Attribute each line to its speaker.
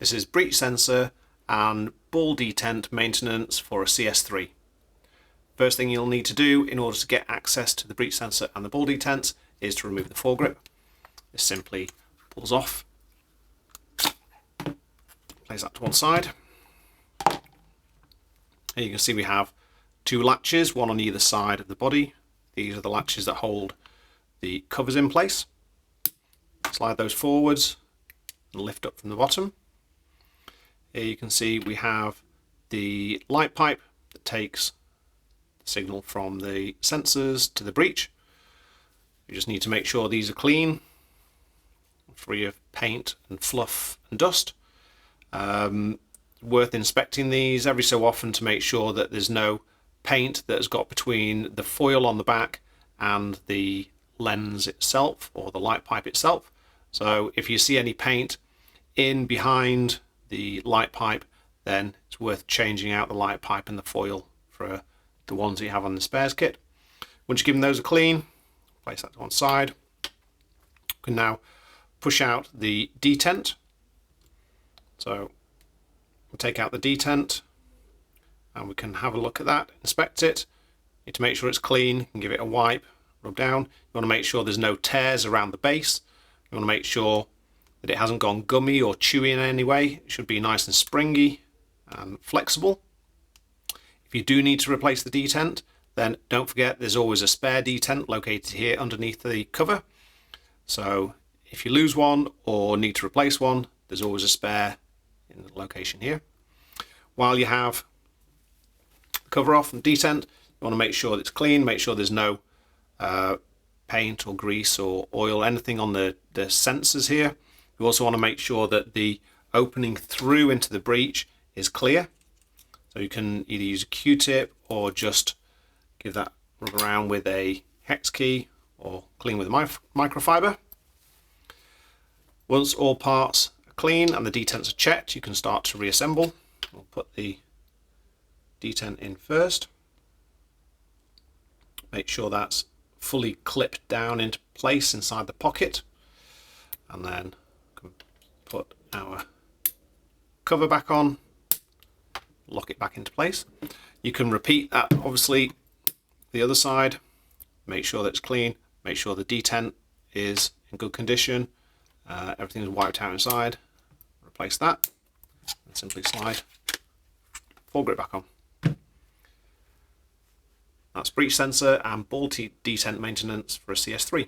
Speaker 1: This is breech sensor and ball detent maintenance for a CS3. First thing you'll need to do in order to get access to the breech sensor and the ball detent is to remove the foregrip. This simply pulls off, place that to one side. Here you can see we have two latches, one on either side of the body. These are the latches that hold the covers in place. Slide those forwards and lift up from the bottom. Here you can see we have the light pipe that takes the signal from the sensors to the breech. You just need to make sure these are clean, free of paint and fluff and dust. Worth inspecting these every so often to make sure that there's no paint that has got between the foil on the back and the lens itself or the light pipe itself. So if you see any paint in behind the light pipe, then it's worth changing out the light pipe and the foil for the ones that you have on the spares kit. Once you've given those a clean, place that to one side. You can now push out the detent. So we'll take out the detent and we can have a look at that, inspect it. You need to make sure it's clean. You can give it a wipe, rub down. You want to make sure there's no tears around the base. You want to make sure that it hasn't gone gummy or chewy in any way. It should be nice and springy and flexible. If you do need to replace the detent, then don't forget there's always a spare detent located here underneath the cover. So if you lose one or need to replace one, there's always a spare in the location here. While you have the cover off and detent, you want to make sure that it's clean, make sure there's no paint or grease or oil, anything on the sensors here. You also want to make sure that the opening through into the breech is clear. So you can either use a Q-tip or just give that rub around with a hex key or clean with a microfiber. Once all parts are clean and the detents are checked, you can start to reassemble. We'll put the detent in first. Make sure that's fully clipped down into place inside the pocket, and then put our cover back on, lock it back into place. You can repeat that obviously the other side, make sure that it's clean, make sure the detent is in good condition, everything is wiped out inside, replace that, and simply slide foregrip back on. That's breech sensor and ball detent maintenance for a CS3.